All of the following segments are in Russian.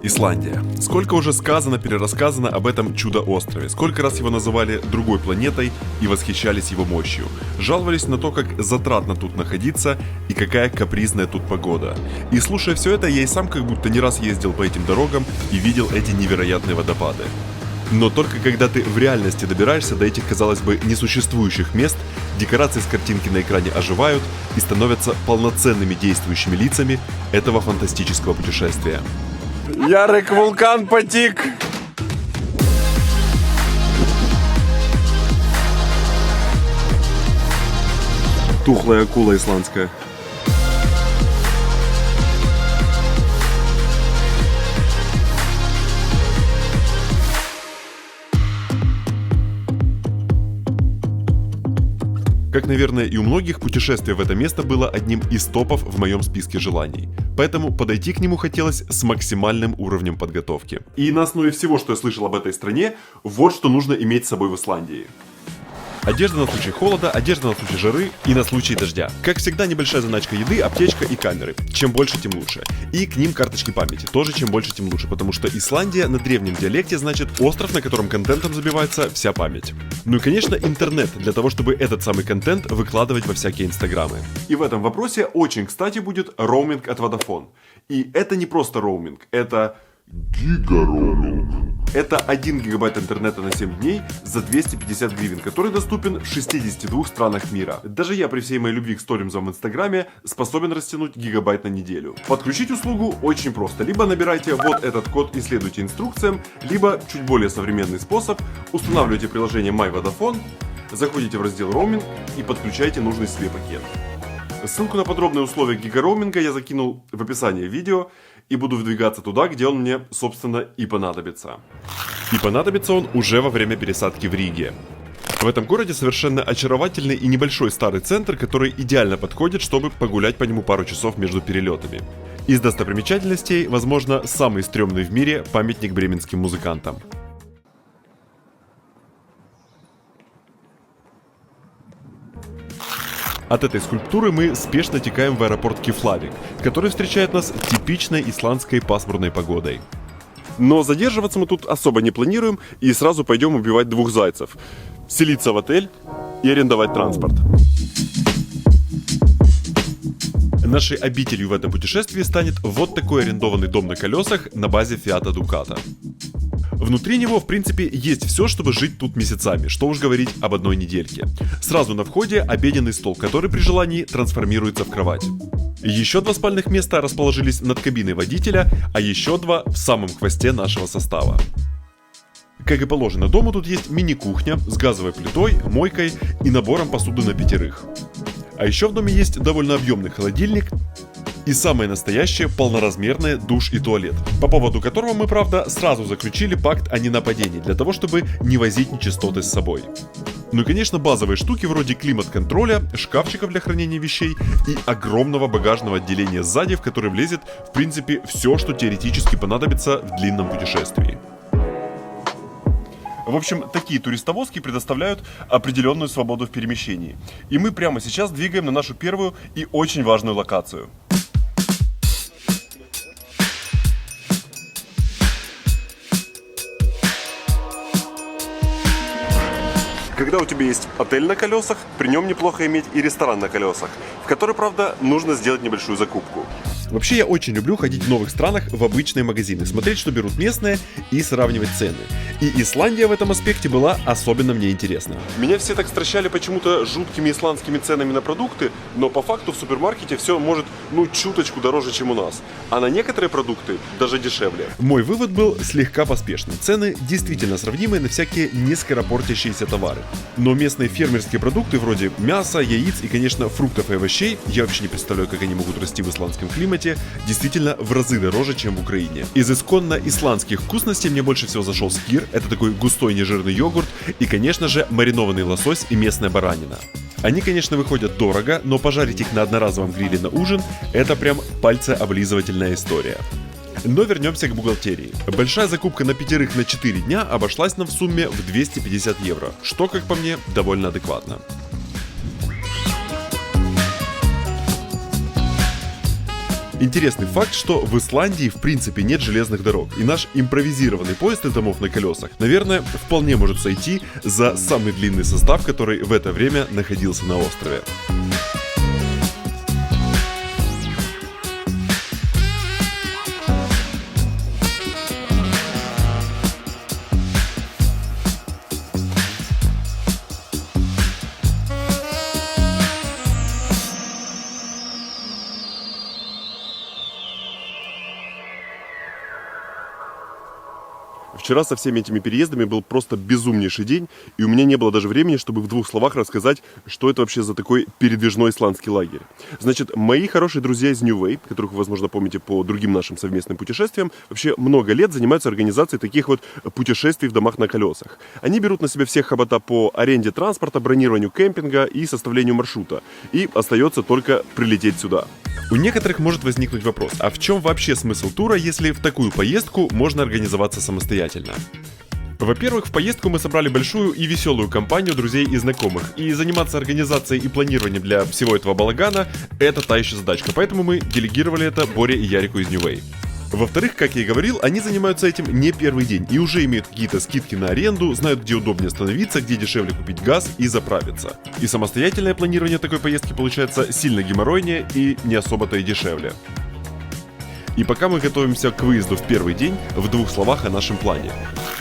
Исландия. Сколько уже сказано, перерассказано об этом чудо-острове. Сколько раз его называли другой планетой и восхищались его мощью. Жаловались на то, как затратно тут находиться и какая капризная тут погода. И слушая все это, я и сам как будто не раз ездил по этим дорогам и видел эти невероятные водопады. Но только когда ты в реальности добираешься до этих, казалось бы, несуществующих мест, декорации с картинки на экране оживают и становятся полноценными действующими лицами этого фантастического путешествия. Ярик, вулкан потік! Тухлая акула исландская. Как, наверное, и у многих, путешествие в это место было одним из топов в моем списке желаний. Поэтому подойти к нему хотелось с максимальным уровнем подготовки. И на основе всего, что я слышал об этой стране, вот что нужно иметь с собой в Исландии. Одежда на случай холода, одежда на случай жары и на случай дождя. Как всегда, небольшая заначка еды, аптечка и камеры. Чем больше, тем лучше. И к ним карточки памяти. Тоже чем больше, тем лучше. Потому что Исландия на древнем диалекте значит остров, на котором контентом забивается вся память. Ну и, конечно, интернет, для того, чтобы этот самый контент выкладывать во всякие инстаграмы. И в этом вопросе очень кстати будет роуминг от Vodafone. И это не просто роуминг, это гигароуминг. Это 1 гигабайт интернета на 7 дней за 250 гривен, который доступен в 62 странах мира. Даже я при всей моей любви к сторимзам в инстаграме способен растянуть гигабайт на неделю. Подключить услугу очень просто. Либо набирайте вот этот код и следуйте инструкциям, либо чуть более современный способ. Устанавливайте приложение My Vodafone, заходите в раздел роуминг и подключайте нужный себе пакет. Ссылку на подробные условия гигароуминга я закинул в описание видео и буду выдвигаться туда, где он мне, собственно, и понадобится. И понадобится он уже во время пересадки в Риге. В этом городе совершенно очаровательный и небольшой старый центр, который идеально подходит, чтобы погулять по нему пару часов между перелетами. Из достопримечательностей, возможно, самый стрёмный в мире памятник бременским музыкантам. От этой скульптуры мы спешно текаем в аэропорт Кефлавик, который встречает нас типичной исландской пасмурной погодой. Но задерживаться мы тут особо не планируем и сразу пойдем убивать двух зайцев. Селиться в отель и арендовать транспорт. Нашей обителью в этом путешествии станет вот такой арендованный дом на колесах на базе Fiat Ducato. Внутри него, в принципе, есть все, чтобы жить тут месяцами, что уж говорить об одной недельке. Сразу на входе обеденный стол, который при желании трансформируется в кровать. Еще 2 спальных места расположились над кабиной водителя, а еще 2 в самом хвосте нашего состава. Как и положено дому, тут есть мини-кухня с газовой плитой, мойкой и набором посуды на 5. А еще в доме есть довольно объемный холодильник и самое настоящее полноразмерное душ и туалет, по поводу которого мы, правда, сразу заключили пакт о ненападении, для того, чтобы не возить нечистоты с собой. Ну и, конечно, базовые штуки вроде климат-контроля, шкафчиков для хранения вещей и огромного багажного отделения сзади, в который влезет, в принципе, все, что теоретически понадобится в длинном путешествии. В общем, такие туристовозки предоставляют определенную свободу в перемещении. И мы прямо сейчас двигаем на нашу первую и очень важную локацию. Когда у тебя есть отель на колесах, при нем неплохо иметь и ресторан на колесах, в который, правда, нужно сделать небольшую закупку. Вообще, я очень люблю ходить в новых странах в обычные магазины, смотреть, что берут местные, и сравнивать цены. И Исландия в этом аспекте была особенно мне интересна. Меня все так стращали почему-то жуткими исландскими ценами на продукты, но по факту в супермаркете все может, чуточку дороже, чем у нас. А на некоторые продукты даже дешевле. Мой вывод был слегка поспешный. Цены действительно сравнимые на всякие не скоропортящиеся товары. Но местные фермерские продукты вроде мяса, яиц и, конечно, фруктов и овощей, я вообще не представляю, как они могут расти в исландском климате, действительно в разы дороже, чем в Украине. Из исконно исландских вкусностей мне больше всего зашел скир, это такой густой нежирный йогурт, и, конечно же, маринованный лосось и местная баранина. Они, конечно, выходят дорого, но пожарить их на одноразовом гриле на ужин – это прям пальцеоблизывательная история. Но вернемся к бухгалтерии. Большая закупка на 5 на 4 дня обошлась нам в сумме в 250 евро, что, как по мне, довольно адекватно. Интересный факт, что в Исландии в принципе нет железных дорог, и наш импровизированный поезд из домов на колесах, наверное, вполне может сойти за самый длинный состав, который в это время находился на острове. Вчера со всеми этими переездами был просто безумнейший день, и у меня не было даже времени, чтобы в 2 словах рассказать, что это вообще за такой передвижной исландский лагерь. Значит, мои хорошие друзья из New Way, которых вы, возможно, помните по другим нашим совместным путешествиям, вообще много лет занимаются организацией таких вот путешествий в домах на колесах. Они берут на себя всех хобота по аренде транспорта, бронированию кемпинга и составлению маршрута. И остается только прилететь сюда. У некоторых может возникнуть вопрос, а в чем вообще смысл тура, если в такую поездку можно организоваться самостоятельно? Во-первых, в поездку мы собрали большую и веселую компанию друзей и знакомых, и заниматься организацией и планированием для всего этого балагана – это та еще задачка, поэтому мы делегировали это Боре и Ярику из New Way. Во-вторых, как я и говорил, они занимаются этим не первый день и уже имеют какие-то скидки на аренду, знают, где удобнее остановиться, где дешевле купить газ и заправиться. И самостоятельное планирование такой поездки получается сильно геморройнее и не особо-то и дешевле. И пока мы готовимся к выезду в первый день, в 2 словах о нашем плане.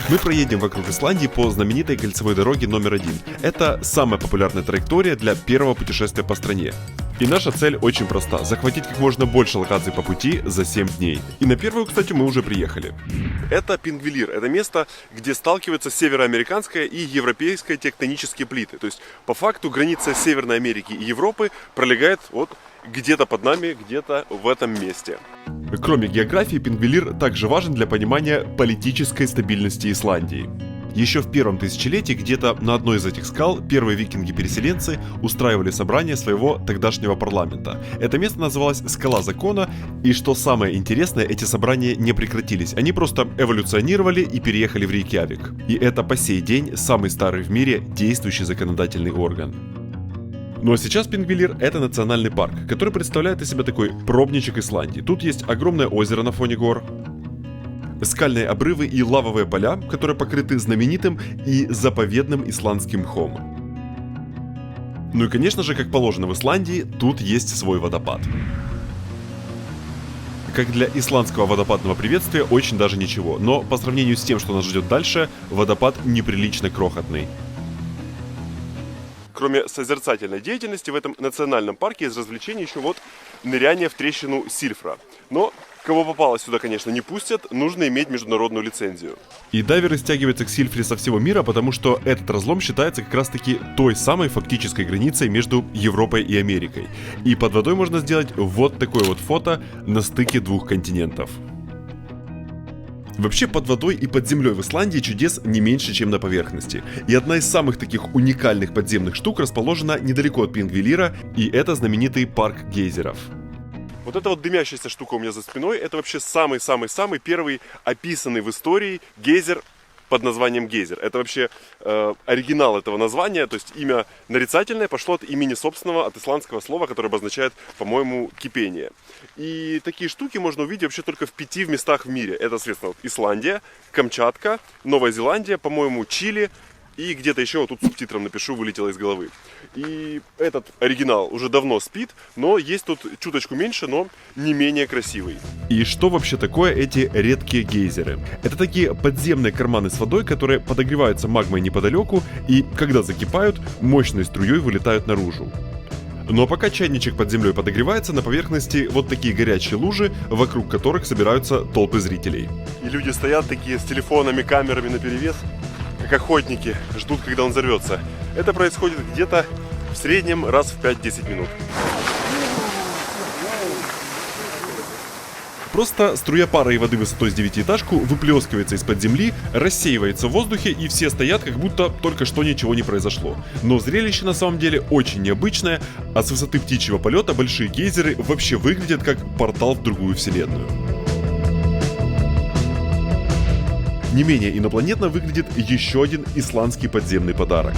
Мы проедем вокруг Исландии по знаменитой кольцевой дороге номер 1. Это самая популярная траектория для первого путешествия по стране. И наша цель очень проста – захватить как можно больше локаций по пути за 7 дней. И на первую, кстати, мы уже приехали. Это Пингвилир, это место, где сталкиваются североамериканская и европейская тектонические плиты. То есть, по факту, граница Северной Америки и Европы пролегает вот где-то под нами, где-то в этом месте. Кроме географии, Пингвилир также важен для понимания политической стабильности Исландии. Еще в первом тысячелетии где-то на одной из этих скал первые викинги-переселенцы устраивали собрание своего тогдашнего парламента. Это место называлось Скала Закона, и что самое интересное, эти собрания не прекратились. Они просто эволюционировали и переехали в Рейкьявик. И это по сей день самый старый в мире действующий законодательный орган. Ну а сейчас Пингвилир – это национальный парк, который представляет из себя такой пробничек Исландии. Тут есть огромное озеро на фоне гор, скальные обрывы и лавовые поля, которые покрыты знаменитым и заповедным исландским мхом. Ну и конечно же, как положено в Исландии, тут есть свой водопад. Как для исландского водопадного приветствия очень даже ничего, но по сравнению с тем, что нас ждет дальше, водопад неприлично крохотный. Кроме созерцательной деятельности, в этом национальном парке из развлечений еще вот ныряние в трещину Сильфра. Но кого попало сюда, конечно, не пустят, нужно иметь международную лицензию. И дайверы стягиваются к Сильфре со всего мира, потому что этот разлом считается как раз-таки той самой фактической границей между Европой и Америкой. И под водой можно сделать вот такое вот фото на стыке 2 континентов. Вообще под водой и под землей в Исландии чудес не меньше, чем на поверхности. И одна из самых таких уникальных подземных штук расположена недалеко от Пингвилира, и это знаменитый парк гейзеров. Вот эта вот дымящаяся штука у меня за спиной, это вообще самый-самый-самый первый описанный в истории гейзер под названием гейзер. Это вообще оригинал этого названия, то есть имя нарицательное пошло от имени собственного, от исландского слова, которое обозначает, по-моему, кипение. И такие штуки можно увидеть вообще только в 5 местах в мире. Это, соответственно, Исландия, Камчатка, Новая Зеландия, по-моему, Чили. И где-то еще, вот тут субтитром напишу, вылетело из головы. И этот оригинал уже давно спит, но есть тут чуточку меньше, но не менее красивый. И что вообще такое эти редкие гейзеры? Это такие подземные карманы с водой, которые подогреваются магмой неподалеку, и когда закипают, мощной струей вылетают наружу. Ну а пока чайничек под землей подогревается, на поверхности вот такие горячие лужи, вокруг которых собираются толпы зрителей. И люди стоят такие с телефонами, камерами наперевес, как охотники, ждут, когда он взорвется. Это происходит где-то в среднем раз в 5-10 минут. Просто струя пара и воды высотой с 9-этажку выплескивается из-под земли, рассеивается в воздухе, и все стоят, как будто только что ничего не произошло. Но зрелище на самом деле очень необычное, а с высоты птичьего полета большие гейзеры вообще выглядят как портал в другую вселенную. Не менее инопланетно выглядит еще один исландский подземный подарок.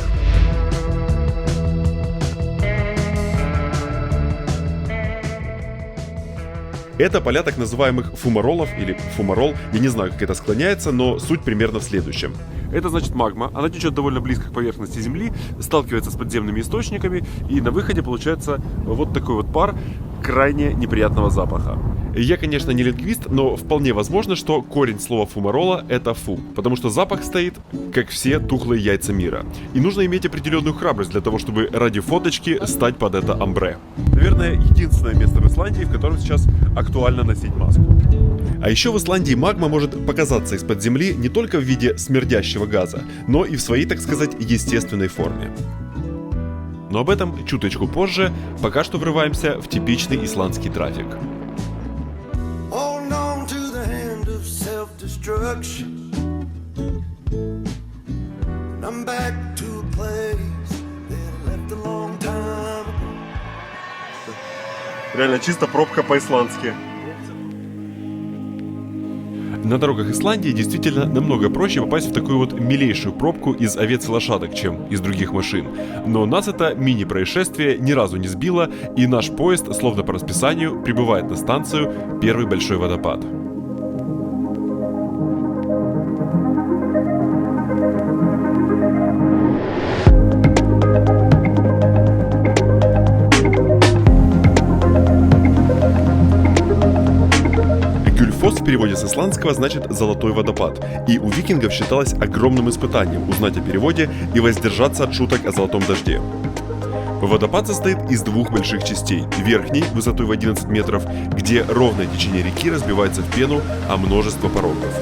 Это поля так называемых фумаролов или фумарол, я не знаю, как это склоняется, но суть примерно в следующем. Это значит магма, она течет довольно близко к поверхности Земли, сталкивается с подземными источниками, и на выходе получается вот такой вот пар крайне неприятного запаха. Я, конечно, не лингвист, но вполне возможно, что корень слова фумарола — это фу, потому что запах стоит, как все тухлые яйца мира. И нужно иметь определенную храбрость для того, чтобы ради фоточки стать под это амбре. Наверное, единственное место в Исландии, в котором сейчас актуально носить маску. А еще в Исландии магма может показаться из-под земли не только в виде смердящего газа, но и в своей, так сказать, естественной форме. Но об этом чуточку позже, пока что врываемся в типичный исландский трафик. Реально чисто пробка по-исландски. На дорогах Исландии действительно намного проще попасть в такую вот милейшую пробку из овец и лошадок, чем из других машин. Но нас это мини-происшествие ни разу не сбило, и наш поезд, словно по расписанию, прибывает на станцию «Первый большой водопад». Гюльфос в переводе с исландского значит «золотой водопад», и у викингов считалось огромным испытанием узнать о переводе и воздержаться от шуток о золотом дожде. Водопад состоит из двух больших частей. Верхней, высотой в 11 метров, где ровное течение реки разбивается в пену, а множество порогов.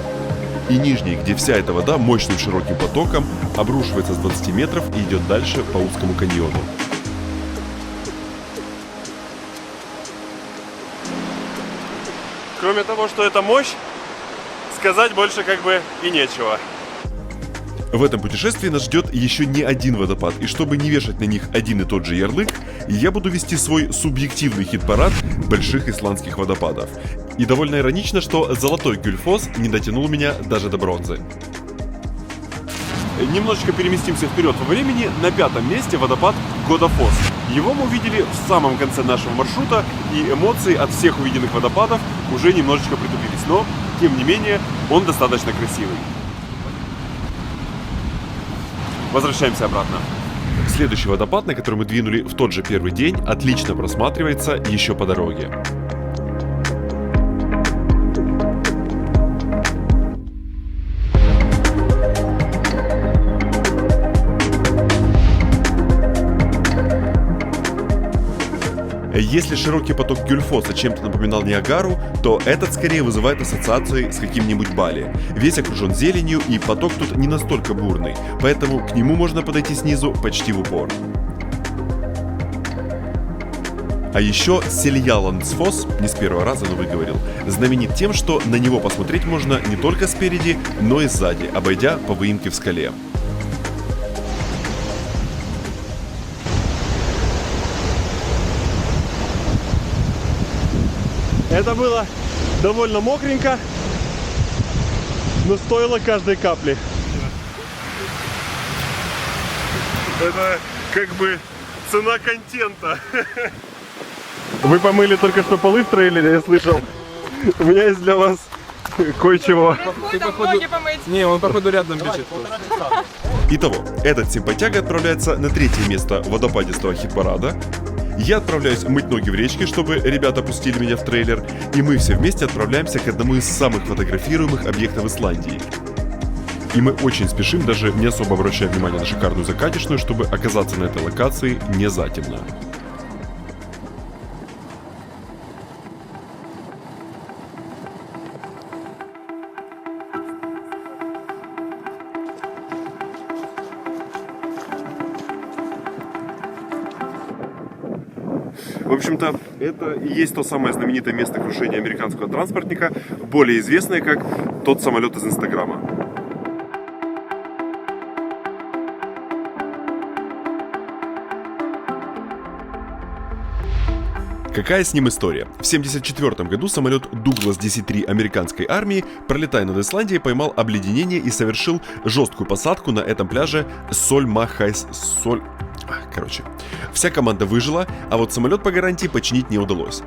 И нижней, где вся эта вода мощным широким потоком обрушивается с 20 метров и идет дальше по узкому каньону. Кроме того, что это мощь, сказать больше как бы и нечего. В этом путешествии нас ждет еще не один водопад, и чтобы не вешать на них один и тот же ярлык, я буду вести свой субъективный хит-парад больших исландских водопадов. И довольно иронично, что золотой Гюльфос не дотянул меня даже до бронзы. Немножечко переместимся вперед во времени. На 5-м месте водопад Годафос. Его мы увидели в самом конце нашего маршрута, и эмоции от всех увиденных водопадов уже немножечко притупились, но, тем не менее, он достаточно красивый. Возвращаемся обратно. Следующий водопад, на который мы двинули в тот же первый день, отлично просматривается еще по дороге. Если широкий поток Гюльфоса чем-то напоминал Ниагару, то этот скорее вызывает ассоциации с каким-нибудь Бали. Весь окружен зеленью, и поток тут не настолько бурный, поэтому к нему можно подойти снизу почти в упор. А еще Сельяландсфос, не с первого раза, но выговорил, знаменит тем, что на него посмотреть можно не только спереди, но и сзади, обойдя по выемке в скале. Это было довольно мокренько, но стоило каждой капли. Это как бы цена контента. Вы помыли только что полы в трейлере, я слышал. У меня есть для вас кое-чего. Ты походу... Не, он походу рядом бежит. Итого, этот симпатяга отправляется на 3-е место водопадистого хит-парада. Я отправляюсь мыть ноги в речке, чтобы ребята пустили меня в трейлер, и мы все вместе отправляемся к одному из самых фотографируемых объектов Исландии. И мы очень спешим, даже не особо обращая внимание на шикарную закатишную, чтобы оказаться на этой локации не затемно. В общем-то, это и есть то самое знаменитое место крушения американского транспортника, более известное как тот самолет из Инстаграма. Какая с ним история? В 1974 году самолет Douglas DC-3 американской армии, пролетая над Исландией, поймал обледенение и совершил жесткую посадку на этом пляже Вся команда выжила, а вот самолет по гарантии починить не удалось.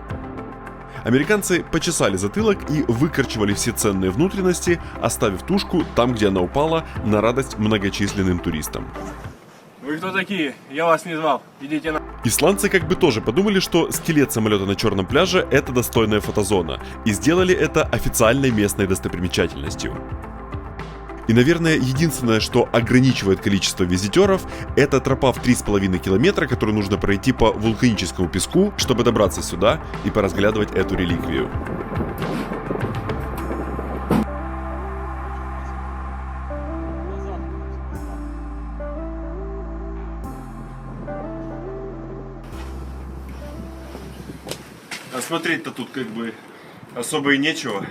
Американцы почесали затылок и выкорчевали все ценные внутренности, оставив тушку там, где она упала, на радость многочисленным туристам. Вы кто такие? Я вас не звал. Идите на... Исландцы как бы тоже подумали, что скелет самолета на черном пляже – это достойная фотозона, и сделали это официальной местной достопримечательностью. И, наверное, единственное, что ограничивает количество визитеров, это тропа в 3,5 километра, которую нужно пройти по вулканическому песку, чтобы добраться сюда и поразглядывать эту реликвию. А смотреть-то тут как бы особо и нечего.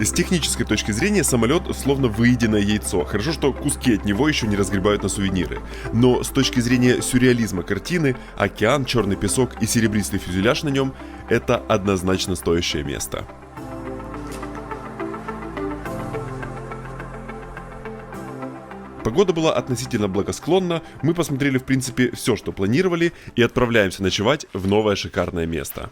С технической точки зрения самолет словно выеденное яйцо. Хорошо, что куски от него еще не разгребают на сувениры. Но с точки зрения сюрреализма картины, океан, черный песок и серебристый фюзеляж на нем – это однозначно стоящее место. Погода была относительно благосклонна, мы посмотрели в принципе все, что планировали, и отправляемся ночевать в новое шикарное место.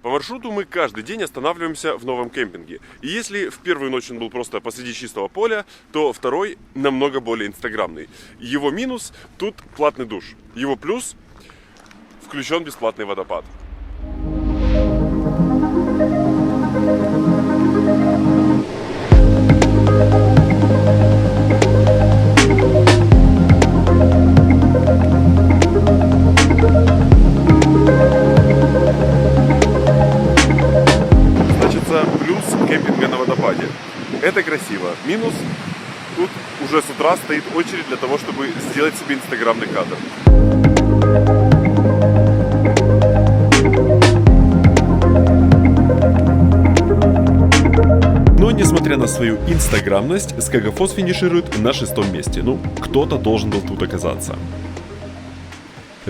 По маршруту мы каждый день останавливаемся в новом кемпинге. И если в первую ночь он был просто посреди чистого поля, то второй намного более инстаграмный. Его минус – тут платный душ. Его плюс – включен бесплатный водопад. Плюс кемпинга на водопаде. Это красиво. Минус – тут уже с утра стоит очередь для того, чтобы сделать себе инстаграмный кадр. Но несмотря на свою инстаграмность, Скагофос финиширует на 6-м месте. Ну, кто-то должен был тут оказаться.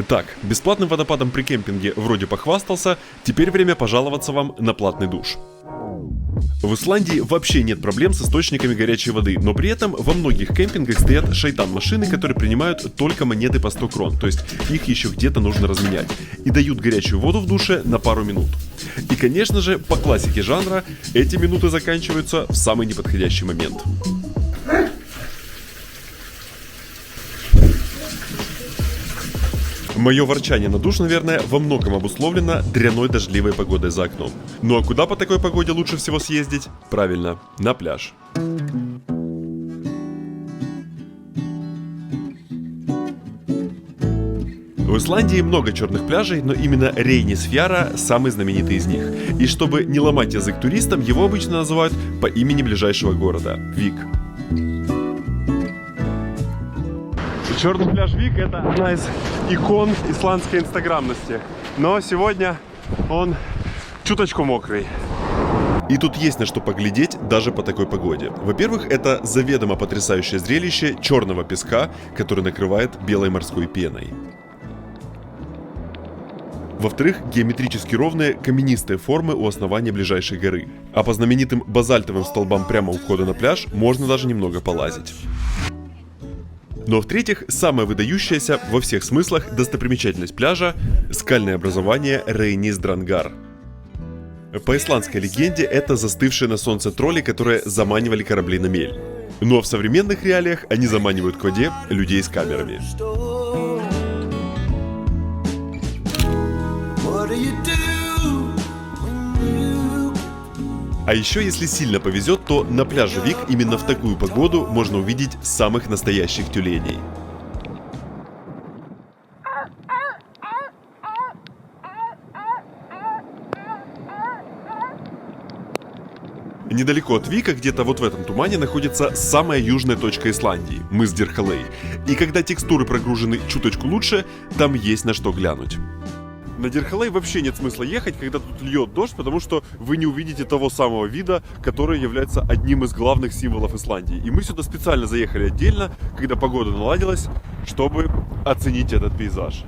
Так, бесплатным водопадом при кемпинге вроде похвастался, теперь время пожаловаться вам на платный душ. В Исландии вообще нет проблем с источниками горячей воды, но при этом во многих кемпингах стоят шайтан-машины, которые принимают только монеты по 100 крон, то есть их еще где-то нужно разменять, и дают горячую воду в душе на пару минут. И, конечно же, по классике жанра, эти минуты заканчиваются в самый неподходящий момент. Мое ворчание на душ, наверное, во многом обусловлено дрянной дождливой погодой за окном. Ну а куда по такой погоде лучше всего съездить? Правильно, на пляж. В Исландии много черных пляжей, но именно Рейнисфьяра самый знаменитый из них. И чтобы не ломать язык туристам, его обычно называют по имени ближайшего города – Вик. Черный пляж Вик – это одна из икон исландской инстаграмности. Но сегодня он чуточку мокрый. И тут есть на что поглядеть даже по такой погоде. Во-первых, это заведомо потрясающее зрелище черного песка, который накрывает белой морской пеной. Во-вторых, геометрически ровные каменистые формы у основания ближайшей горы. А по знаменитым базальтовым столбам прямо у входа на пляж можно даже немного полазить. Но в-третьих, самая выдающаяся во всех смыслах достопримечательность пляжа – скальное образование Рейнисдрангар. По исландской легенде это застывшие на солнце тролли, которые заманивали корабли на мель. Но в современных реалиях они заманивают к воде людей с камерами. А еще, если сильно повезет, то на пляже Вик именно в такую погоду можно увидеть самых настоящих тюленей. Недалеко от Вика, где-то вот в этом тумане, находится самая южная точка Исландии – мыс Дирхалей. И когда текстуры прогружены чуточку лучше, там есть на что глянуть. На Дирхалей вообще нет смысла ехать, когда тут льет дождь, потому что вы не увидите того самого вида, который является одним из главных символов Исландии. И мы сюда специально заехали отдельно, когда погода наладилась, чтобы оценить этот пейзаж.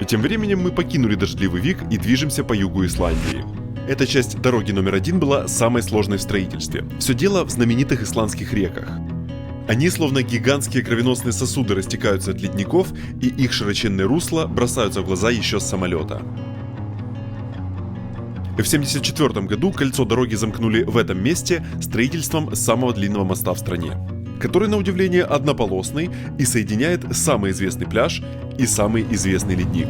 Тем временем мы покинули дождливый Вик и движемся по югу Исландии. Эта часть дороги номер 1 была самой сложной в строительстве. Все дело в знаменитых исландских реках. Они, словно гигантские кровеносные сосуды, растекаются от ледников, и их широченные русла бросаются в глаза еще с самолета. В 1974 году кольцо дороги замкнули в этом месте строительством самого длинного моста в стране, который, на удивление, однополосный и соединяет самый известный пляж и самый известный ледник.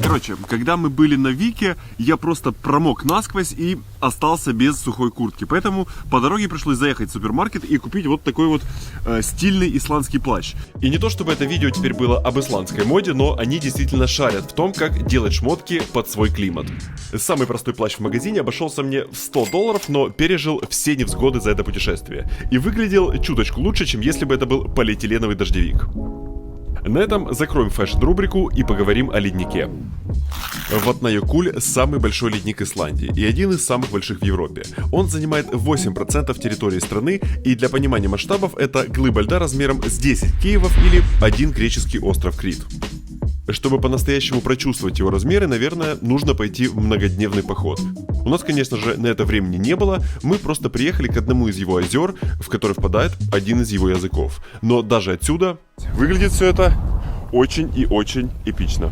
Короче, когда мы были на Вике, я просто промок насквозь и остался без сухой куртки. Поэтому по дороге пришлось заехать в супермаркет и купить вот такой вот стильный исландский плащ. И не то чтобы это видео теперь было об исландской моде, но они действительно шарят в том, как делать шмотки под свой климат. Самый простой плащ в магазине обошелся мне в $100, но пережил все невзгоды за это путешествие. И выглядел чуточку лучше, чем если бы это был полиэтиленовый дождевик. На этом закроем фэшн-рубрику и поговорим о леднике. Ватнайокуль – самый большой ледник Исландии и один из самых больших в Европе. Он занимает 8% территории страны, и для понимания масштабов это глыба льда размером с 10 Киевов или один греческий остров Крит. Чтобы по-настоящему прочувствовать его размеры, наверное, нужно пойти в многодневный поход. У нас, конечно же, на это времени не было, мы просто приехали к одному из его озер, в который впадает один из его языков. Но даже отсюда Выглядит все это очень и очень эпично.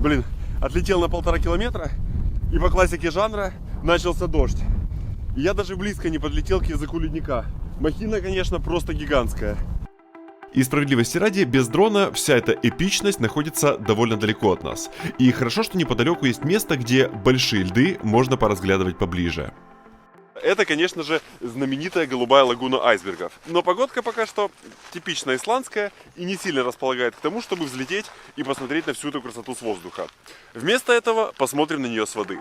Блин, отлетел на 1,5 километра, и по классике жанра начался дождь. И я даже близко не подлетел к языку ледника. Махина, конечно, просто гигантская. И справедливости ради, без дрона вся эта эпичность находится довольно далеко от нас. И хорошо, что неподалеку есть место, где большие льды можно поразглядывать поближе. Это, конечно же, знаменитая голубая лагуна айсбергов. Но погодка пока что типично исландская и не сильно располагает к тому, чтобы взлететь и посмотреть на всю эту красоту с воздуха. Вместо этого посмотрим на нее с воды.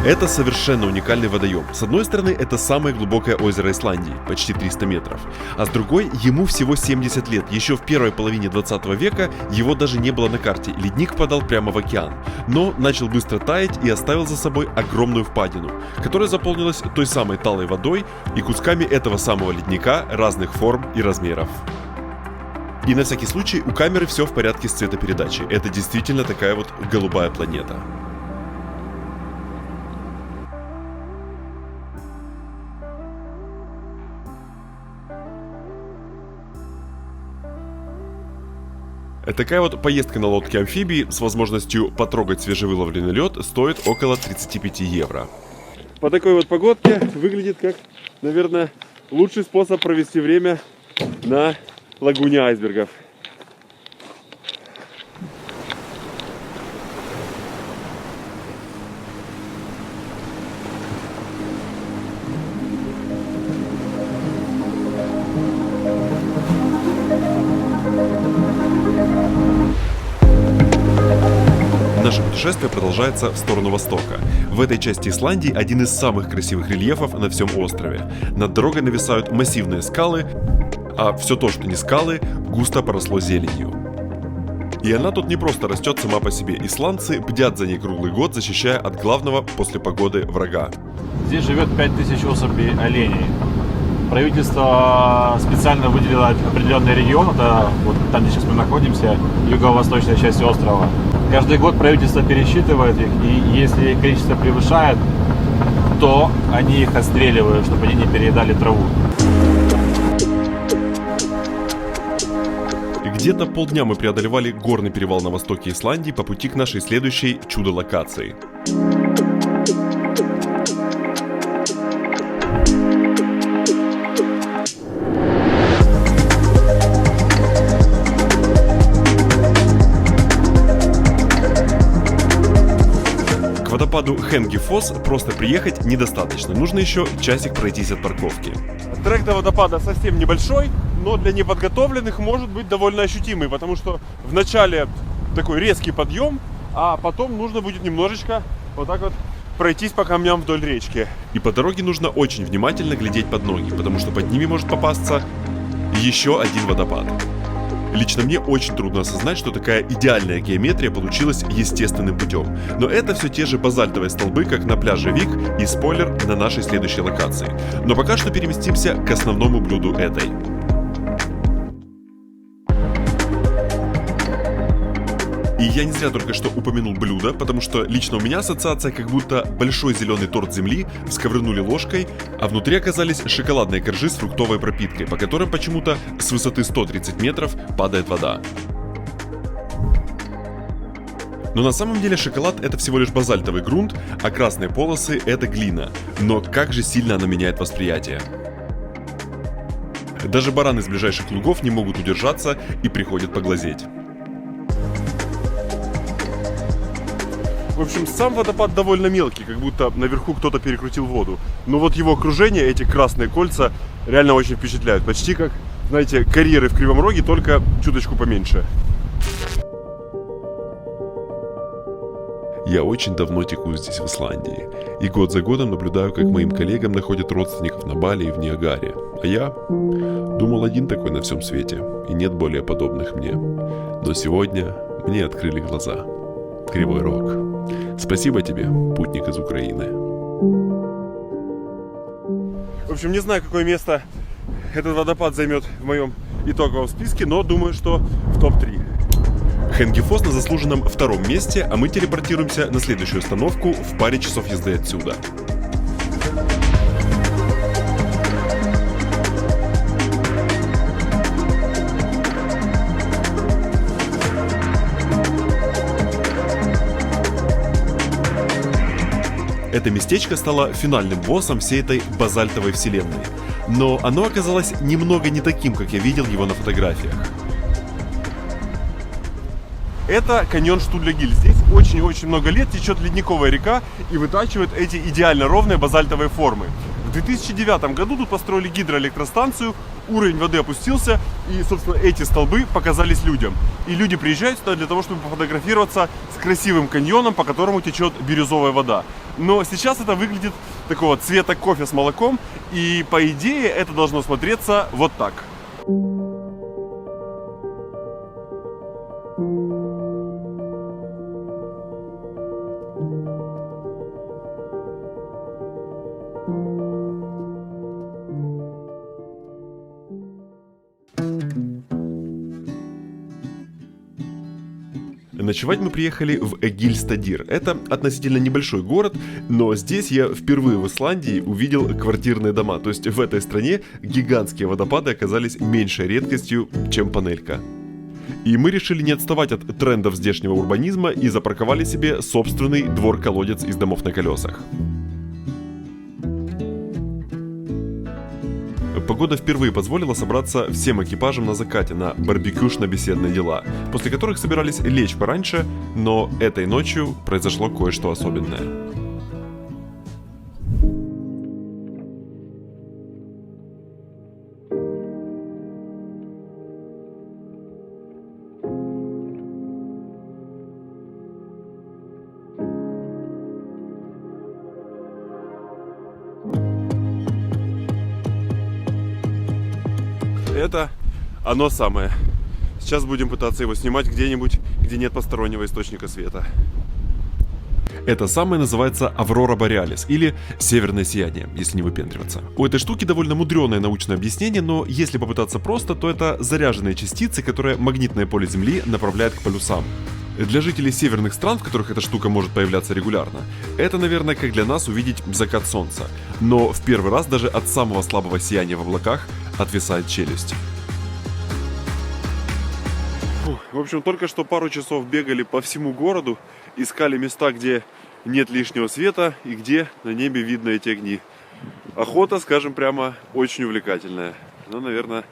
Это совершенно уникальный водоем. С одной стороны, это самое глубокое озеро Исландии, почти 300 метров. А с другой, ему всего 70 лет. Еще в первой половине 20 века его даже не было на карте. Ледник впадал прямо в океан. Но начал быстро таять и оставил за собой огромную впадину, которая заполнилась той самой талой водой и кусками этого самого ледника разных форм и размеров. И на всякий случай, у камеры все в порядке с цветопередачей. Это действительно такая вот голубая планета. Такая вот поездка на лодке-амфибии с возможностью потрогать свежевыловленный лед стоит около 35 евро. По такой вот погодке выглядит как, наверное, лучший способ провести время на лагуне айсбергов. Наше путешествие продолжается в сторону востока. В этой части Исландии один из самых красивых рельефов на всем острове. Над дорогой нависают массивные скалы, а все то, что не скалы, густо поросло зеленью. И она тут не просто растет сама по себе. Исландцы бдят за ней круглый год, защищая от главного после погоды врага. Здесь живет 5000 особей оленей. Правительство специально выделило определенный регион, это вот там, где сейчас мы находимся, юго-восточная часть острова. Каждый год правительство пересчитывает их, и если их количество превышает, то они их отстреливают, чтобы они не переедали траву. Где-то полдня мы преодолевали горный перевал на востоке Исландии по пути к нашей следующей чудо-локации. К водопаду Хенгифос просто приехать недостаточно, нужно еще часик пройтись от парковки. Трек до водопада совсем небольшой, но для неподготовленных может быть довольно ощутимый, потому что вначале такой резкий подъем, а потом нужно будет немножечко вот так вот пройтись по камням вдоль речки. И по дороге нужно очень внимательно глядеть под ноги, потому что под ними может попасться еще один водопад. Лично мне очень трудно осознать, что такая идеальная геометрия получилась естественным путем. Но это все те же базальтовые столбы, как на пляже Вик, и спойлер на нашей следующей локации. Но пока что переместимся к основному блюду этой. И я не зря только что упомянул блюдо, потому что лично у меня ассоциация, как будто большой зеленый торт земли всковырнули ложкой, а внутри оказались шоколадные коржи с фруктовой пропиткой, по которым почему-то с высоты 130 метров падает вода. Но на самом деле шоколад — это всего лишь базальтовый грунт, а красные полосы — это глина. Но как же сильно она меняет восприятие. Даже бараны из ближайших лугов не могут удержаться и приходят поглазеть. В общем, сам водопад довольно мелкий, как будто наверху кто-то перекрутил воду. Но вот его окружение, эти красные кольца, реально очень впечатляют. Почти как, знаете, карьеры в Кривом Роге, только чуточку поменьше. Я очень давно теку здесь, в Исландии, и год за годом наблюдаю, как моим коллегам находят родственников на Бали и в Ниагаре. А я думал один такой на всем свете, и нет более подобных мне. Но сегодня мне открыли глаза. Кривой Рог. Спасибо тебе, путник из Украины. В общем, не знаю, какое место этот водопад займет в моем итоговом списке, но думаю, что в топ-3. Хенгифос на заслуженном втором месте, а мы телепортируемся на следующую остановку в паре часов езды отсюда. Это местечко стало финальным боссом всей этой базальтовой вселенной. Но оно оказалось немного не таким, как я видел его на фотографиях. Это каньон Штудлягиль. Здесь очень-очень много лет течет ледниковая река и вытачивает эти идеально ровные базальтовые формы. В 2009 году тут построили гидроэлектростанцию, уровень воды опустился, и, собственно, эти столбы показались людям. И люди приезжают сюда для того, чтобы пофотографироваться с красивым каньоном, по которому течет бирюзовая вода. Но сейчас это выглядит такого цвета кофе с молоком, и, по идее, это должно смотреться вот так. Ночевать мы приехали в Эгильстадир. Это относительно небольшой город, но здесь я впервые в Исландии увидел квартирные дома. То есть в этой стране гигантские водопады оказались меньшей редкостью, чем панелька. И мы решили не отставать от трендов здешнего урбанизма и запарковали себе собственный двор-колодец из домов на колесах. Погода впервые позволила собраться всем экипажем на закате на барбекюшно-беседные дела, после которых собирались лечь пораньше, но этой ночью произошло кое-что особенное. Это оно самое. Сейчас будем пытаться его снимать где-нибудь, где нет постороннего источника света. Это самое называется Аврора Бореалис, или Северное сияние, если не выпендриваться. У этой штуки довольно мудреное научное объяснение, но если попытаться просто, то это заряженные частицы, которые магнитное поле Земли направляет к полюсам. Для жителей северных стран, в которых эта штука может появляться регулярно, это, наверное, как для нас увидеть закат солнца. Но в первый раз даже от самого слабого сияния в облаках отвисает челюсть. В общем, только что пару часов бегали по всему городу, искали места, где нет лишнего света и где на небе видно эти огни. Охота, скажем прямо, очень увлекательная. Но, наверное,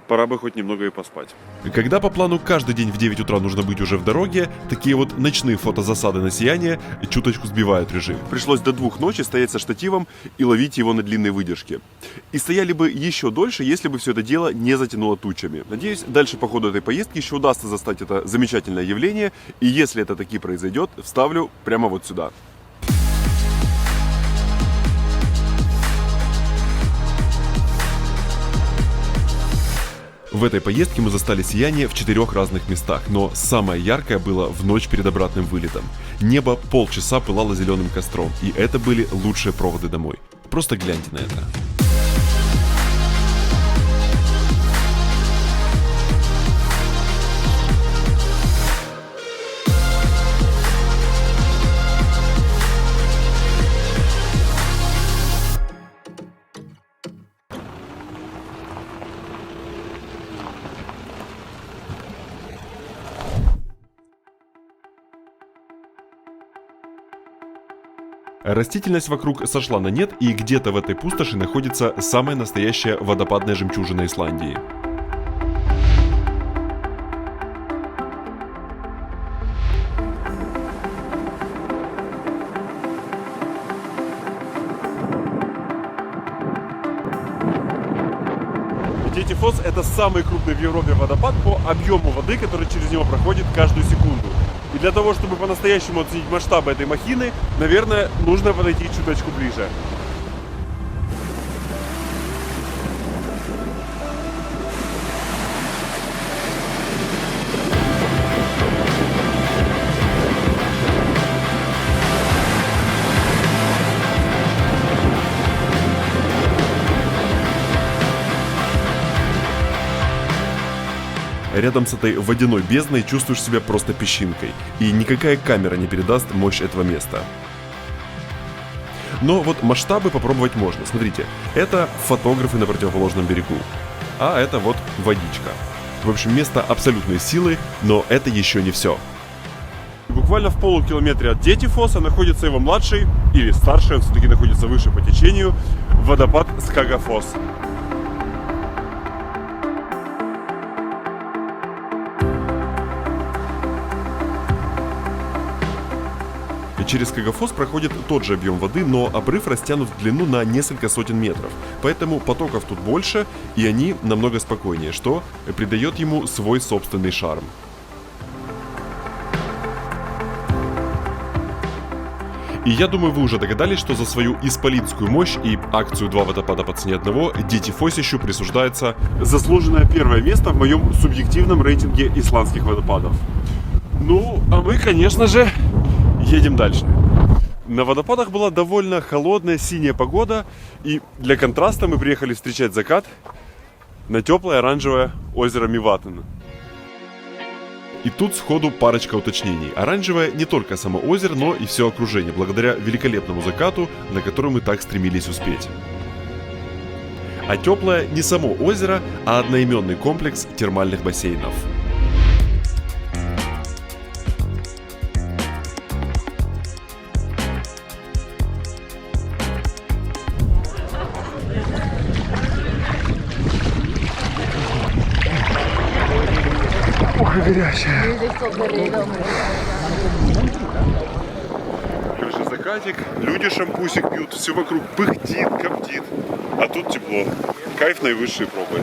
пора бы хоть немного и поспать. Когда по плану каждый день в 9 утра нужно быть уже в дороге, такие вот ночные фотозасады на сияние чуточку сбивают режим. Пришлось до 2 ночи стоять со штативом и ловить его на длинной выдержке. И стояли бы еще дольше, если бы все это дело не затянуло тучами. Надеюсь, дальше по ходу этой поездки еще удастся застать это замечательное явление. И если это таки произойдет, вставлю прямо вот сюда. В этой поездке мы застали сияние в 4 разных местах, но самое яркое было в ночь перед обратным вылетом. Небо полчаса пылало зеленым костром, и это были лучшие проводы домой. Просто гляньте на это. Растительность вокруг сошла на нет, и где-то в этой пустоши находится самая настоящая водопадная жемчужина Исландии. Детифос — это самый крупный в Европе водопад по объему воды, который через него проходит каждую секунду. И для того, чтобы по-настоящему оценить масштабы этой махины, наверное, нужно подойти чуточку ближе. Рядом с этой водяной бездной чувствуешь себя просто песчинкой, и никакая камера не передаст мощь этого места. Но вот масштабы попробовать можно. Смотрите, это фотографы на противоположном берегу, а это вот водичка. В общем, место абсолютной силы, но это еще не все. Буквально в полукилометре от Детифоса находится его младший, или старший, он все-таки находится выше по течению, водопад Скагафос. Через Скагафос проходит тот же объем воды, но обрыв растянут в длину на несколько сотен метров. Поэтому потоков тут больше, и они намного спокойнее, что придает ему свой собственный шарм. И я думаю, вы уже догадались, что за свою исполинскую мощь и акцию «Два водопада по цене одного» Детифосищу присуждается заслуженное первое место в моем субъективном рейтинге исландских водопадов. Ну, а мы, конечно же, едем дальше. На водопадах была довольно холодная синяя погода, и для контраста мы приехали встречать закат на теплое оранжевое озеро Миватен. И тут сходу парочка уточнений. Оранжевое не только само озеро, но и все окружение, благодаря великолепному закату, на который мы так стремились успеть. А теплое не само озеро, а одноименный комплекс термальных бассейнов. Короче, закатик, люди шампусик пьют, все вокруг пыхтит, коптит, а тут тепло. Кайф наивысшие пробы.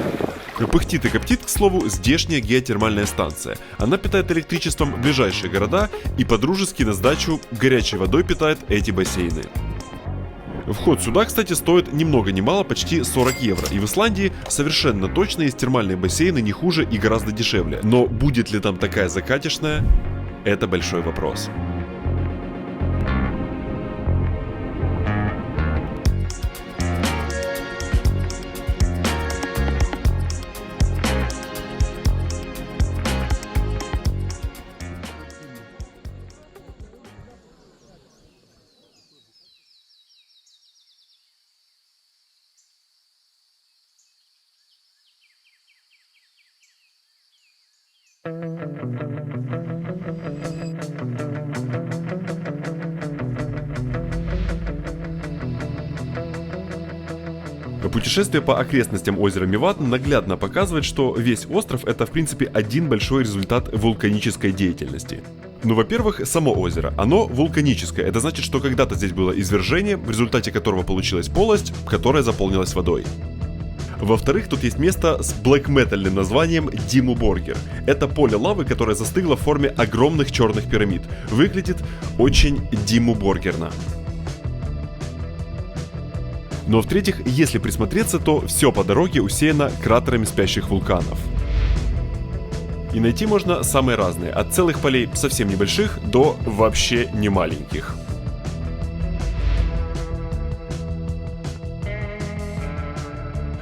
Пыхтит и коптит, к слову, здешняя геотермальная станция. Она питает электричеством ближайшие города и по-дружески на сдачу горячей водой питает эти бассейны. Вход сюда, кстати, стоит ни много ни мало почти 40 евро. И в Исландии совершенно точно есть термальные бассейны не хуже и гораздо дешевле. Но будет ли там такая закатишная, это большой вопрос. Путешествие по окрестностям озера Меват наглядно показывает, что весь остров — это в принципе один большой результат вулканической деятельности. Ну, во-первых, само озеро, оно вулканическое. Это значит, что когда-то здесь было извержение, в результате которого получилась полость, которая заполнилась водой. Во-вторых, тут есть место с блэк-метальным названием Диму Боргер. Это поле лавы, которое застыгло в форме огромных черных пирамид. Выглядит очень Диму Боргерно. Но в-третьих, если присмотреться, то все по дороге усеяно кратерами спящих вулканов. И найти можно самые разные, от целых полей совсем небольших до вообще не маленьких.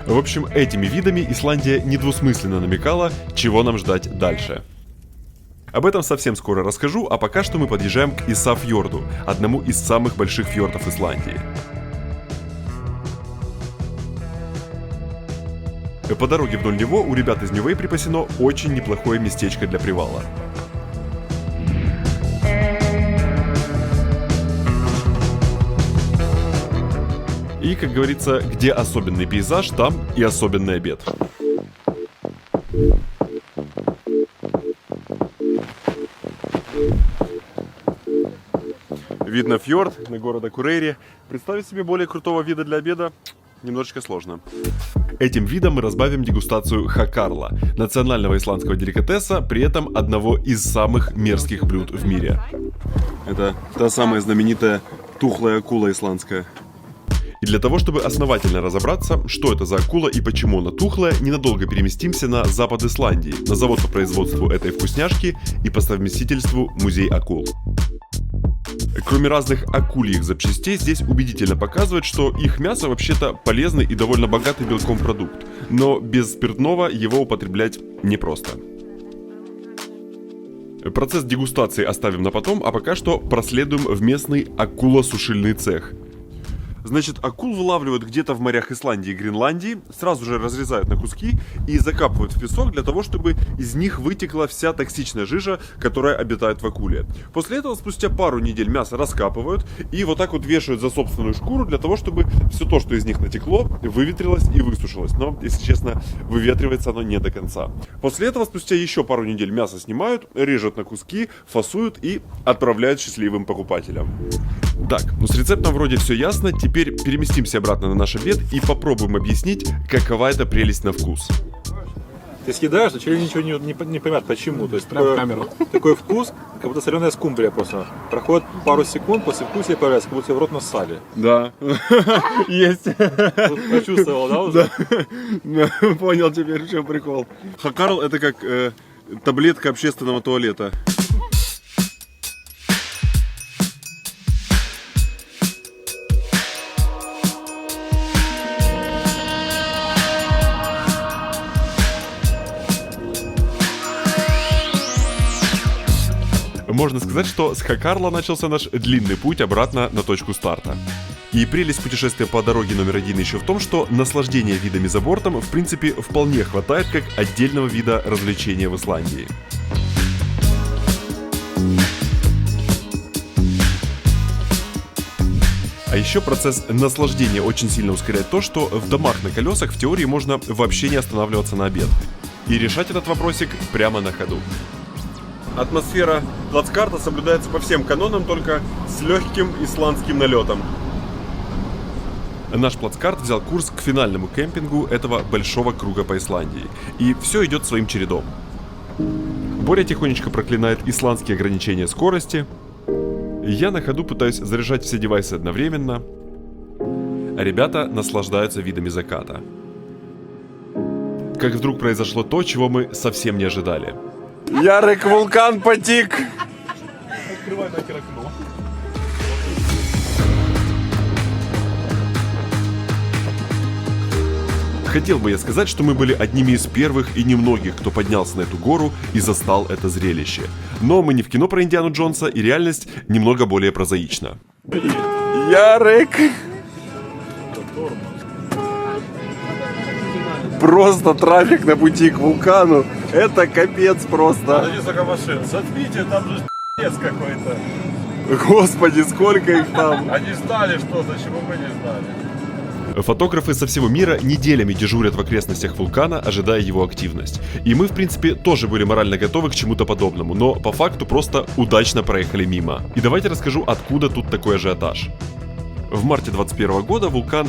В общем, этими видами Исландия недвусмысленно намекала, чего нам ждать дальше. Об этом совсем скоро расскажу, а пока что мы подъезжаем к Исафьорду, одному из самых больших фьордов Исландии. По дороге вдоль него у ребят из Ньювей припасено очень неплохое местечко для привала. И, как говорится, где особенный пейзаж, там и особенный обед. Видно фьорд на города Курейри. Представить себе более крутого вида для обеда немножечко сложно. Этим видом мы разбавим дегустацию хакарла, национального исландского деликатеса, при этом одного из самых мерзких блюд в мире. Это та самая знаменитая тухлая акула исландская. И для того, чтобы основательно разобраться, что это за акула и почему она тухлая, ненадолго переместимся на запад Исландии, на завод по производству этой вкусняшки и по совместительству музей акул. Кроме разных акульих запчастей, здесь убедительно показывает, что их мясо вообще-то полезный и довольно богатый белком продукт, но без спиртного его употреблять непросто. Процесс дегустации оставим на потом, а пока что проследуем в местный акулосушильный цех. Значит, акул вылавливают где-то в морях Исландии и Гренландии, сразу же разрезают на куски и закапывают в песок для того, чтобы из них вытекла вся токсичная жижа, которая обитает в акуле. После этого спустя пару недель мясо раскапывают и вот так вот вешают за собственную шкуру для того, чтобы все то, что из них натекло, выветрилось и высушилось. Но, если честно, выветривается оно не до конца. После этого спустя еще пару недель мясо снимают, режут на куски, фасуют и отправляют счастливым покупателям. Так, ну с рецептом вроде все ясно, теперь переместимся обратно на наш обед и попробуем объяснить, какова эта прелесть на вкус. Ты съедаешь, но человек ничего не поймет, почему. То есть такой вкус, как будто соленая скумбрия просто. Проходит пару секунд, после вкуса появляется, как будто в рот нассали. Да, есть. Почувствовал, да, уже? Понял теперь, в чем прикол. Хакарл — это как таблетка общественного туалета. Можно сказать, что с Хакарла начался наш длинный путь обратно на точку старта. И прелесть путешествия по дороге номер один еще в том, что наслаждение видами за бортом в принципе вполне хватает как отдельного вида развлечения в Исландии. А еще процесс наслаждения очень сильно ускоряет то, что в домах на колесах в теории можно вообще не останавливаться на обед. И решать этот вопросик прямо на ходу. Атмосфера плацкарта соблюдается по всем канонам, только с легким исландским налетом. Наш плацкарт взял курс к финальному кемпингу этого большого круга по Исландии. И все идет своим чередом. Боря тихонечко проклинает исландские ограничения скорости. Я на ходу пытаюсь заряжать все девайсы одновременно. А ребята наслаждаются видами заката. Как вдруг произошло то, чего мы совсем не ожидали. Ярик, вулкан потек! Открывай нахер окно. Хотел бы я сказать, что мы были одними из первых и немногих, кто поднялся на эту гору и застал это зрелище. Но мы не в кино про Индиану Джонса, и реальность немного более прозаична. Ярик! Просто трафик на пути к вулкану. Это капец просто. Несколько машин. Смотрите, там же пи***ц какой-то. Господи, сколько их там. Они ждали что-то, чего мы не знали. Фотографы со всего мира неделями дежурят в окрестностях вулкана, ожидая его активность. И мы, в принципе, тоже были морально готовы к чему-то подобному, но по факту просто удачно проехали мимо. И давайте расскажу, откуда тут такой ажиотаж. В марте 2021 года вулкан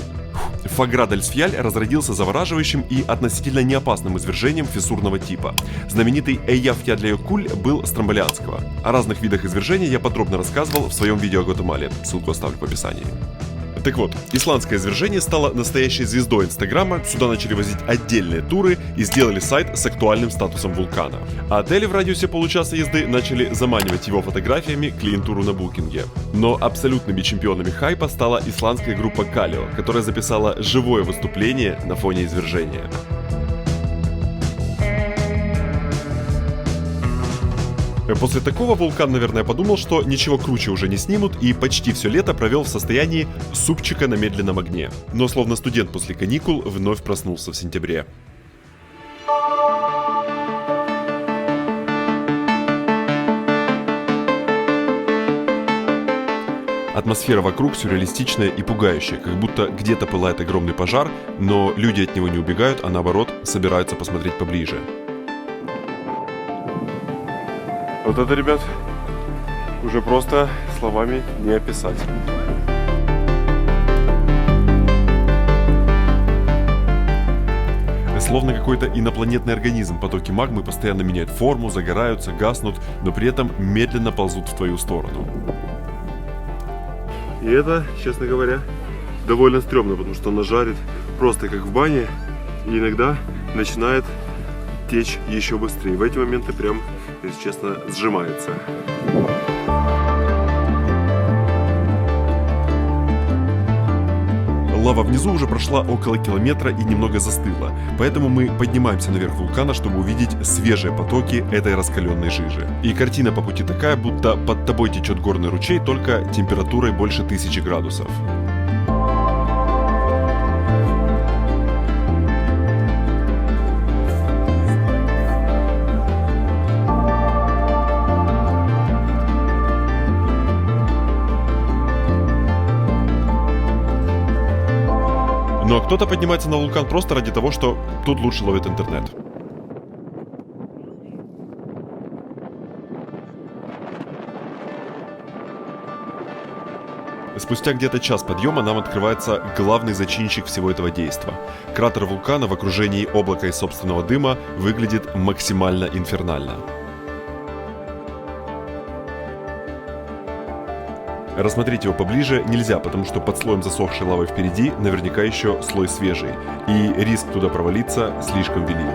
Фагра-дель-Сфьяль разродился завораживающим и относительно неопасным извержением фиссурного типа. Знаменитый Эйяфьядля-Куль был стромболианского. О разных видах извержения я подробно рассказывал в своем видео о Гватемале, ссылку оставлю в описании. Так вот, исландское извержение стало настоящей звездой Инстаграма, сюда начали возить отдельные туры и сделали сайт с актуальным статусом вулкана. А отели в радиусе получаса езды начали заманивать его фотографиями к клиентуру на букинге. Но абсолютными чемпионами хайпа стала исландская группа Калио, которая записала живое выступление на фоне извержения. После такого вулкан, наверное, подумал, что ничего круче уже не снимут, и почти все лето провел в состоянии супчика на медленном огне. Но словно студент после каникул вновь проснулся в сентябре. Атмосфера вокруг сюрреалистичная и пугающая, как будто где-то пылает огромный пожар, но люди от него не убегают, а наоборот собираются посмотреть поближе. Вот это, ребят, уже просто словами не описать. Словно какой-то инопланетный организм, потоки магмы постоянно меняют форму, загораются, гаснут, но при этом медленно ползут в твою сторону. И это, честно говоря, довольно стрёмно, потому что она жарит просто как в бане, и иногда начинает течь еще быстрее. В эти моменты прям, если честно, сжимается. Лава внизу уже прошла около километра и немного застыла, поэтому мы поднимаемся наверх вулкана, чтобы увидеть свежие потоки этой раскаленной жижи. И картина по пути такая, будто под тобой течет горный ручей, только температурой больше 1000 градусов. Ну а кто-то поднимается на вулкан просто ради того, что тут лучше ловит интернет. Спустя где-то час подъема нам открывается главный зачинщик всего этого действа. Кратер вулкана в окружении облака и собственного дыма выглядит максимально инфернально. Рассмотреть его поближе нельзя, потому что под слоем засохшей лавы впереди наверняка еще слой свежий, и риск туда провалиться слишком велик.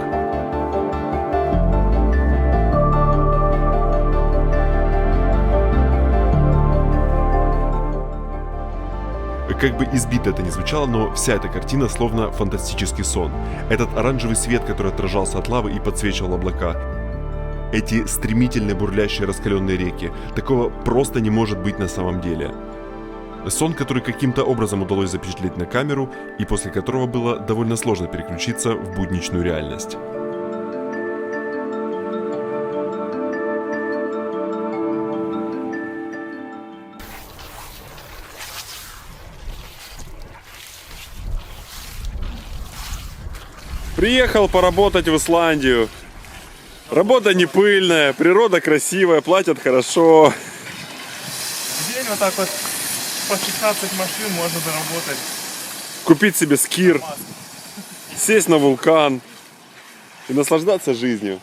Как бы избито это ни звучало, но вся эта картина словно фантастический сон. Этот оранжевый свет, который отражался от лавы и подсвечивал облака, эти стремительные бурлящие раскаленные реки, такого просто не может быть на самом деле. Сон, который каким-то образом удалось запечатлеть на камеру, и после которого было довольно сложно переключиться в будничную реальность. Приехал поработать в Исландию. Работа не пыльная, природа красивая, платят хорошо. В день вот так вот по 16 машин можно заработать. Купить себе скир, сесть на вулкан и наслаждаться жизнью.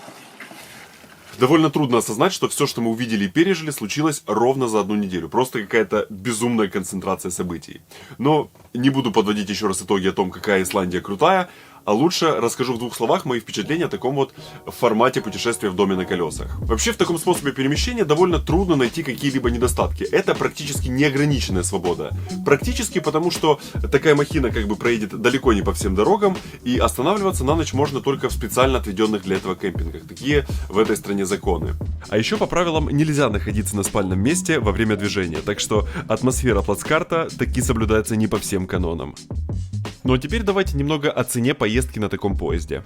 Довольно трудно осознать, что все, что мы увидели и пережили, случилось ровно за одну неделю. Просто какая-то безумная концентрация событий. Но не буду подводить еще раз итоги о том, какая Исландия крутая, а лучше расскажу в 2 словах мои впечатления о таком вот формате путешествия в доме на колесах. Вообще в таком способе перемещения довольно трудно найти какие-либо недостатки. Это практически неограниченная свобода. Практически потому, что такая махина как бы проедет далеко не по всем дорогам, и останавливаться на ночь можно только в специально отведенных для этого кемпингах. Такие в этой стране законы. А еще по правилам нельзя находиться на спальном месте во время движения, так что атмосфера плацкарта таки соблюдается не по всем канонам. Ну а теперь давайте немного о цене поездки на таком поезде.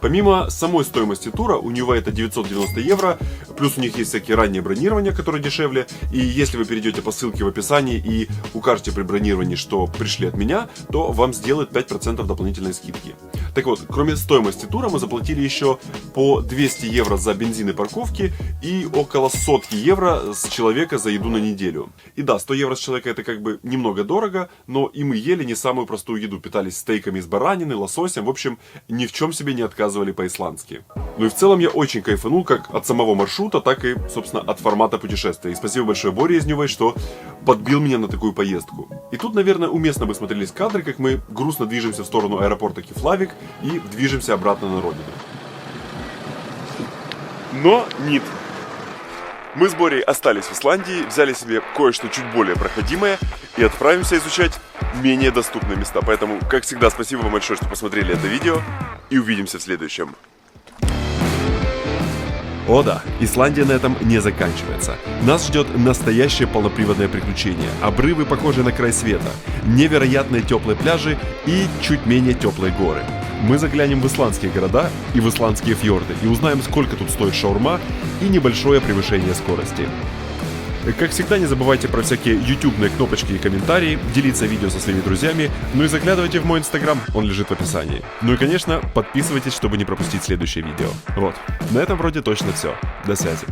Помимо самой стоимости тура, у него это 990 евро, плюс у них есть всякие ранние бронирования, которые дешевле, и если вы перейдете по ссылке в описании и укажете при бронировании, что пришли от меня, то вам сделают 5% дополнительной скидки. Так вот, кроме стоимости тура мы заплатили еще по 200 евро за бензин и парковки и около 100 евро с человека за еду на неделю. И да, 100 евро с человека это как бы немного дорого, но и мы ели не самую простую еду, питались стейками из баранины, лососем, в общем, ни в чем себе не отказывали по-исландски. Ну и в целом я очень кайфанул как от самого маршрута, так и, собственно, от формата путешествия. И спасибо большое Боре Изневой, что подбил меня на такую поездку. И тут, наверное, уместно бы смотрелись кадры, как мы грустно движемся в сторону аэропорта Кефлавик и движемся обратно на родину. Но нет. Мы с Борей остались в Исландии, взяли себе кое-что чуть более проходимое и отправимся изучать менее доступные места. Поэтому, как всегда, спасибо вам большое, что посмотрели это видео, и увидимся в следующем. О да, Исландия на этом не заканчивается. Нас ждет настоящее полноприводное приключение, обрывы, похожие на край света, невероятные теплые пляжи и чуть менее теплые горы. Мы заглянем в исландские города и в исландские фьорды и узнаем, сколько тут стоит шаурма и небольшое превышение скорости. Как всегда, не забывайте про всякие ютубные кнопочки и комментарии, делиться видео со своими друзьями, ну и заглядывайте в мой инстаграм, он лежит в описании. Ну и, конечно, подписывайтесь, чтобы не пропустить следующее видео. Вот, на этом вроде точно все. До связи.